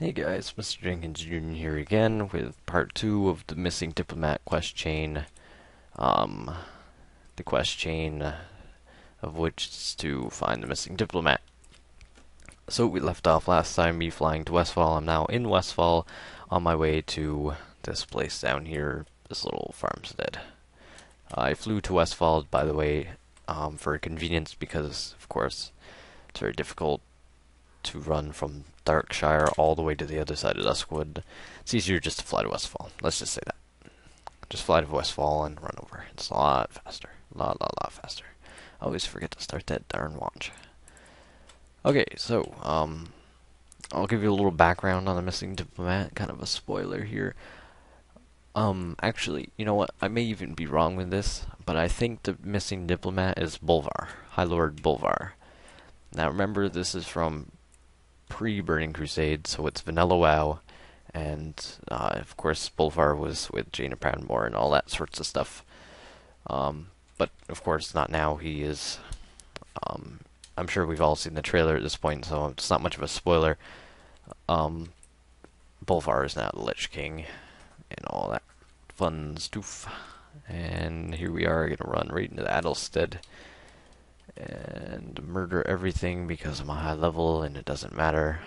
Hey guys, MrJenkinsJr. here again with part 2 of the missing diplomat quest chain. Um, the quest chain of which is to find the missing diplomat. So we left off last time, me flying to Westfall. I'm now in Westfall on my way to this place down here, this little farmstead. I flew to Westfall, by the way, for convenience because, of course, it's very difficult to run from Darkshire all the way to the other side of Duskwood. It's easier just to fly to Westfall. Let's just say that. Just fly to Westfall and run over. It's a lot faster. A lot faster. I always forget to start that darn watch. Okay, so, I'll give you a little background on the missing diplomat. Kind of a spoiler here. Actually, you know what? I may even be wrong with this, but I think the missing diplomat is Bolvar. High Lord Bolvar. Now remember, this is from pre-Burning Crusade, so it's Vanilla WoW, and of course Bolvar was with Jaina Proudmoore and all that sorts of stuff. But of course not now. He is. I'm sure we've all seen the trailer at this point, so it's not much of a spoiler. Bolvar is now the Lich King and all that fun stuff. And here we are, gonna run right into the Adelstead and murder everything because I'm a high level and it doesn't matter.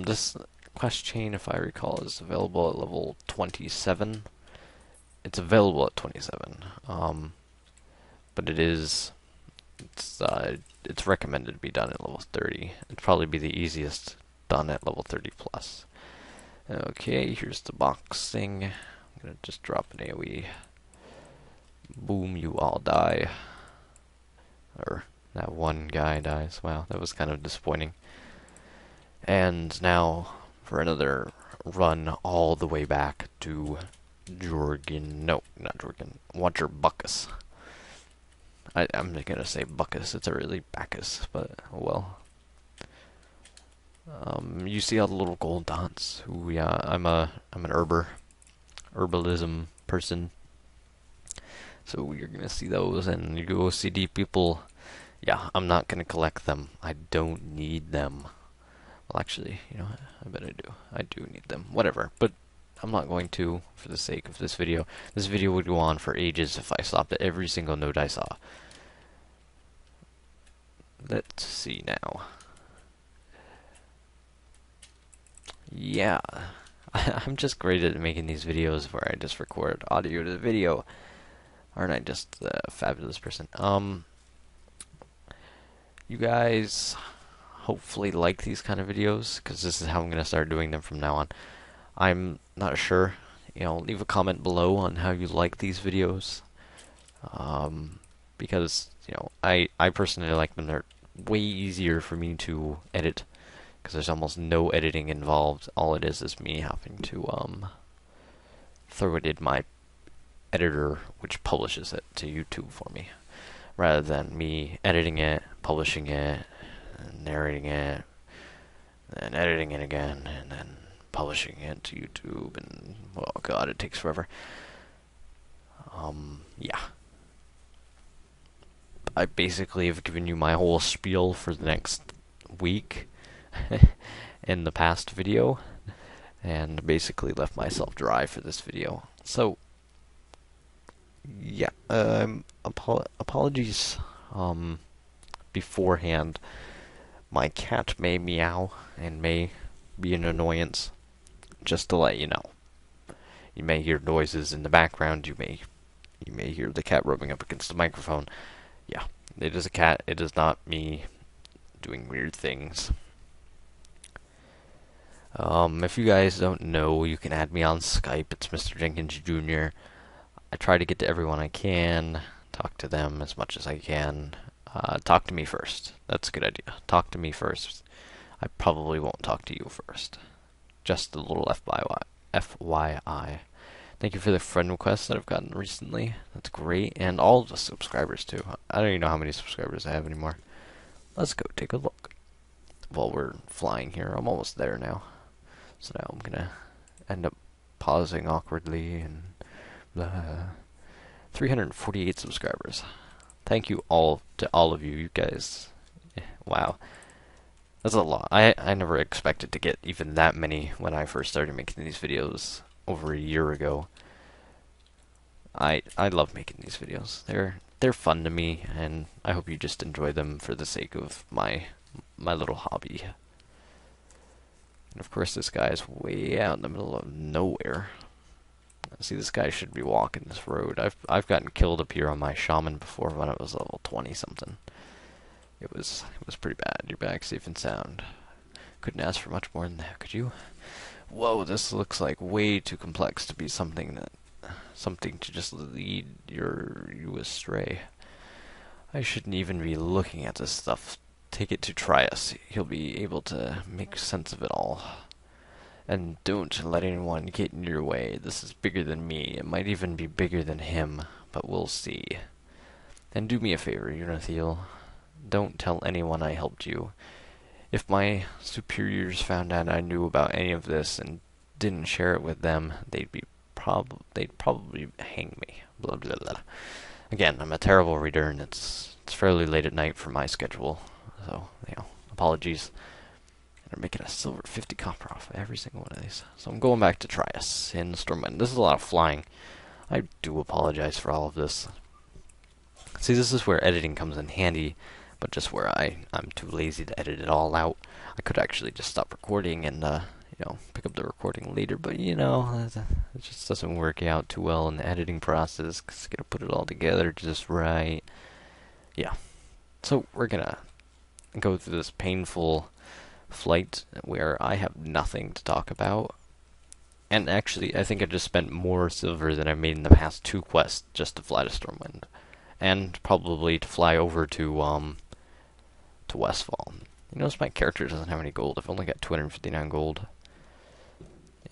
This quest chain, if I recall, is available at level 27. It's available at 27, but it's recommended to be done at level 30. It'd probably be the easiest done at level 30 plus. Okay, here's the box thing. I'm gonna just drop an AoE. Boom, you all die. Or that one guy dies. Wow, that was kind of disappointing. And now for another run all the way back to Jorgen. No, not Jorgen. Watcher Buckus. I'm gonna say Buckus. It's a really Bacchus, but oh well. You see all the little gold dots. Ooh, yeah, I'm an herbalism person. So you're gonna see those, and you go CD people. Yeah, I'm not gonna collect them. I don't need them. Well, actually, you know what? I bet I do. I do need them. Whatever. But I'm not going to, for the sake of this video. This video would go on for ages if I stopped at every single note I saw. Let's see now. Yeah. I'm just great at making these videos where I just record audio to the video. Aren't I just a fabulous person? You guys hopefully like these kind of videos, because this is how I'm going to start doing them from now on. I'm not sure. You know, leave a comment below on how you like these videos. Because, you know, I personally like them. They're way easier for me to edit, because there's almost no editing involved. All it is me having to throw it in my editor, which publishes it to YouTube for me, rather than me editing it, publishing it, and narrating it, then editing it again, and then publishing it to YouTube, and oh god, it takes forever. Yeah. I basically have given you my whole spiel for the next week in the past video, and basically left myself dry for this video. So yeah, apologies beforehand. My cat may meow and may be an annoyance, just to let you know. You may hear noises in the background. You may hear the cat rubbing up against the microphone. Yeah, it is a cat. It is not me doing weird things. If you guys don't know, you can add me on Skype. It's MrJenkinsJr. I try to get to everyone I can, talk to them as much as I can. Talk to me first. That's a good idea. Talk to me first. I probably won't talk to you first. Just a little FYI. Thank you for the friend requests that I've gotten recently. That's great. And all the subscribers, too. I don't even know how many subscribers I have anymore. Let's go take a look. While we're flying here, I'm almost there now. So now I'm gonna end up pausing awkwardly and blah. 348 subscribers. Thank you all to all of you. You guys, wow. That's a lot. I never expected to get even that many when I first started making these videos over a year ago. I love making these videos. They're fun to me, and I hope you just enjoy them for the sake of my little hobby. And of course, this guy is way out in the middle of nowhere. See, this guy should be walking this road. I've gotten killed up here on my shaman before when I was level 20 something. It was pretty bad. You're back safe and sound. Couldn't ask for much more than that, could you? Whoa, this looks like way too complex to be something to just lead you astray. I shouldn't even be looking at this stuff. Take it to Trius. He'll be able to make sense of it all. And don't let anyone get in your way. This is bigger than me. It might even be bigger than him, but we'll see. And do me a favor, Unithiel. Don't tell anyone I helped you. If my superiors found out I knew about any of this and didn't share it with them, they'd probably hang me. Blah blah blah. Again, I'm a terrible reader, and it's fairly late at night for my schedule, so apologies. And I'm making a silver 50 copper off every single one of these. So I'm going back to Trius in Stormwind. This is a lot of flying. I do apologize for all of this. See, this is where editing comes in handy, but just where I'm too lazy to edit it all out. I could actually just stop recording and pick up the recording later, but it just doesn't work out too well in the editing process, because you gotta put it all together just right. Yeah. So we're gonna go through this painful flight where I have nothing to talk about. And actually, I think I just spent more silver than I made in the past 2 quests just to fly to Stormwind. And probably to fly over to Westfall. You notice my character doesn't have any gold. I've only got 259 gold.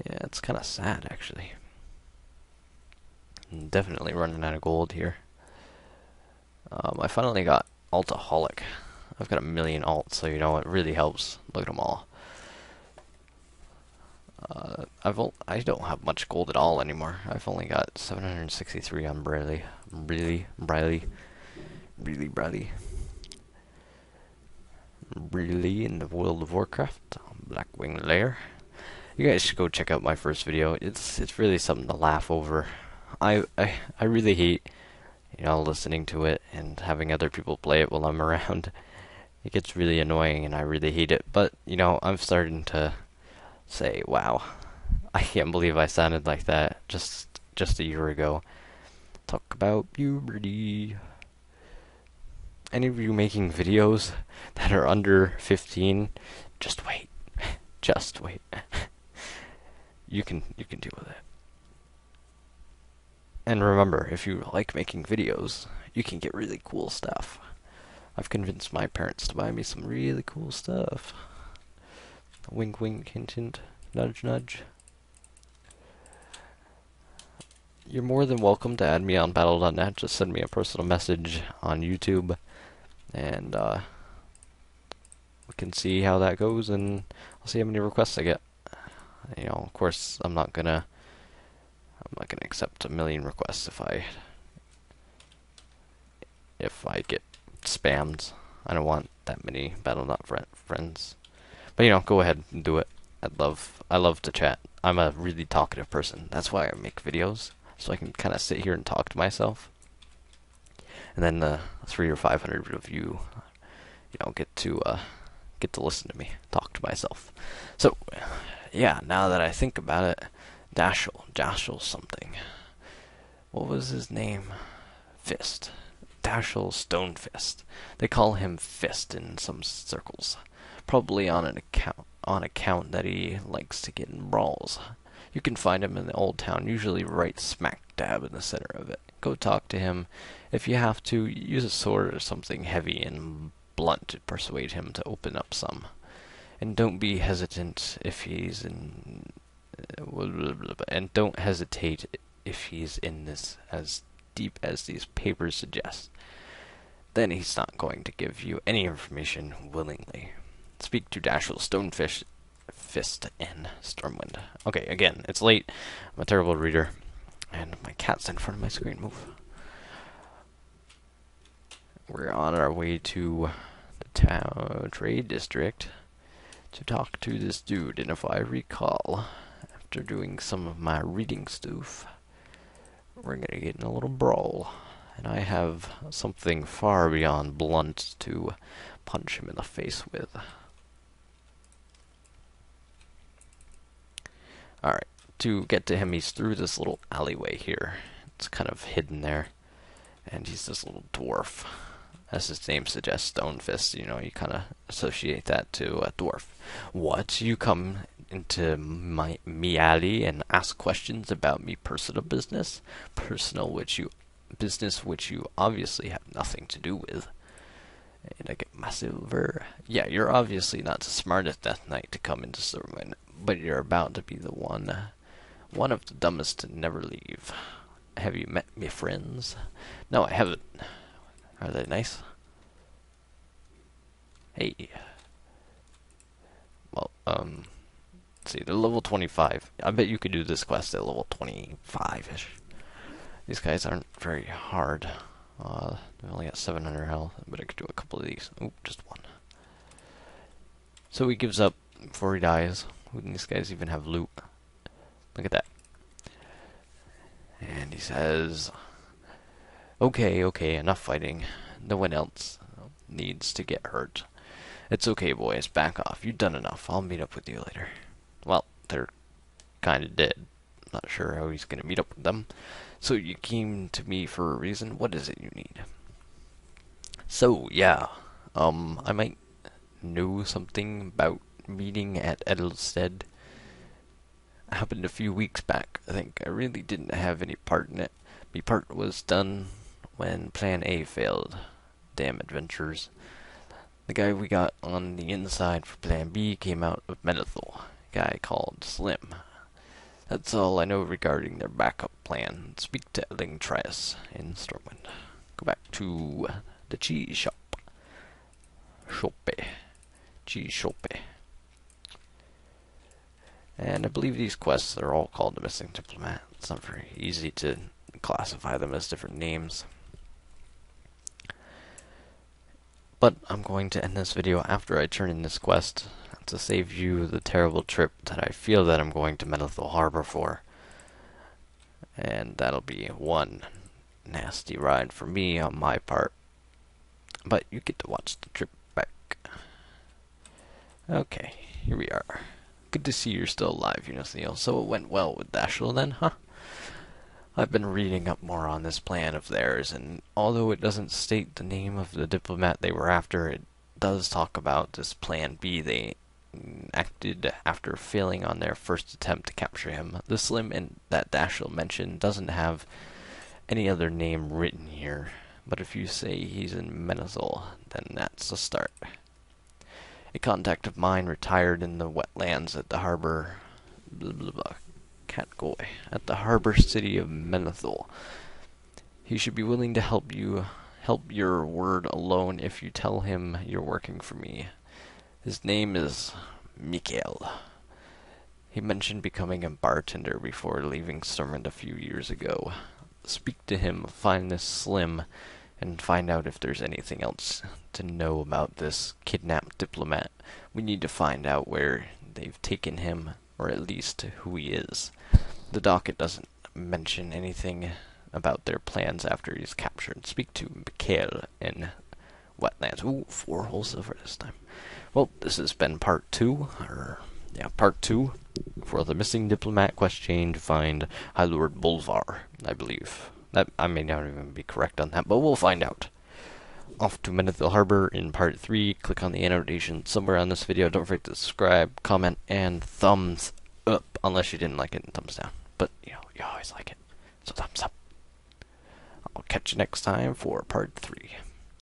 Yeah, it's kind of sad, actually. I'm definitely running out of gold here. I finally got Altaholic. I've got 1,000,000 alts, so it really helps. Look at them all. I don't have much gold at all anymore. I've only got 763 on Briley, in the world of Warcraft, Blackwing Lair. You guys should go check out my first video. It's really something to laugh over. I really hate listening to it and having other people play it while I'm around. It gets really annoying, and I really hate it. But I'm starting to say, wow, I can't believe I sounded like that just a year ago. Talk about puberty. Any of you making videos that are under 15, just wait. Just wait. You can deal with it. And remember, if you like making videos, you can get really cool stuff. I've convinced my parents to buy me some really cool stuff. Wink wink, hint hint, nudge nudge. You're more than welcome to add me on battle.net. Just send me a personal message on YouTube, and we can see how that goes, and I'll see how many requests I get. Of course, I'm not gonna accept 1,000,000 requests if I get spammed. I don't want that many battle.net friends. But go ahead and do it. I love to chat. I'm a really talkative person. That's why I make videos, so I can kind of sit here and talk to myself. And then the 300 or 500 of you, get to listen to me talk to myself. So, yeah. Now that I think about it, Dashel something. What was his name? Fist. Dashel Stonefist. They call him Fist in some circles. Probably on account that he likes to get in brawls. You can find him in the old town, usually right smack dab in the center of it. Go talk to him. If you have to, use a sword or something heavy and blunt to persuade him to open up some. And don't be hesitant if he's in... And don't hesitate if he's in this as deep as these papers suggest. Then he's not going to give you any information willingly. Speak to Dashel Stonefist in Stormwind. Okay, again, it's late. I'm a terrible reader. And my cat's in front of my screen. Move. We're on our way to the town trade district. to talk to this dude, and if I recall, after doing some of my reading stuff, we're gonna get in a little brawl. And I have something far beyond blunt to punch him in the face with. Alright, to get to him, he's through this little alleyway here. It's kind of hidden there. And he's this little dwarf. As his name suggests, Stone Fist, you know, you kind of associate that to a dwarf. What? You come into me alley and ask questions about me personal business? Business which you obviously have nothing to do with. And I get my silver. Yeah, you're obviously not the smartest Death Knight to come into Stormwind, but you're about to be the one of the dumbest to never leave. Have you met me friends? No, I haven't. Are they nice? Hey. Well, let's see, they're level 25. I bet you could do this quest at level 25-ish. These guys aren't very hard. They've only got 700 health, but I could do a couple of these. Oop, just one. So he gives up before he dies. Wouldn't these guys even have loot? Look at that. And he says, okay, enough fighting. No one else needs to get hurt. It's okay, boys. Back off. You've done enough. I'll meet up with you later. Well, they're kind of dead. Not sure how he's going to meet up with them. So you came to me for a reason. What is it you need? So, yeah. I might know something about meeting at Edelstead. It happened a few weeks back. I think I really didn't have any part in it. My part was done when Plan A failed. Damn adventures. The guy we got on the inside for Plan B came out of Menethil. A guy called Slim. That's all I know regarding their backup plan. Speak to Elingtrias in Stormwind. Go back to the cheese shop. Cheese shop. And I believe these quests are all called the Missing Diplomat. It's not very easy to classify them as different names. But I'm going to end this video after I turn in this quest to save you the terrible trip that I feel that I'm going to Menethil Harbor for. And that'll be one nasty ride for me on my part. But you get to watch the trip back. Okay, here we are. Good to see you're still alive, Eunice. So it went well with Dashel then, huh? I've been reading up more on this plan of theirs, and although it doesn't state the name of the diplomat they were after, it does talk about this Plan B they acted after failing on their first attempt to capture him. The Slim that Dashel mentioned doesn't have any other name written here, but if you say he's in Menethil, then that's a start. A contact of mine retired in the wetlands at the harbor... at the harbor city of Menethil. He should be willing to help your word alone if you tell him you're working for me. His name is Mikael. He mentioned becoming a bartender before leaving Stormwind a few years ago. Speak to him, find this Slim, and find out if there's anything else to know about this kidnapped diplomat. We need to find out where they've taken him, or at least who he is. The docket doesn't mention anything about their plans after he's captured. Speak to Mikael in wetlands. Ooh, 4 whole silver this time. Well, this has been part 2, for the Missing Diplomat quest chain to find High Lord Bolvar, I believe. That I may not even be correct on that, but we'll find out. Off to Menethil Harbor in part 3. Click on the annotation somewhere on this video. Don't forget to subscribe, comment, and thumbs up, unless you didn't like it, and thumbs down. But, you always like it, so thumbs up. I'll catch you next time for part 3.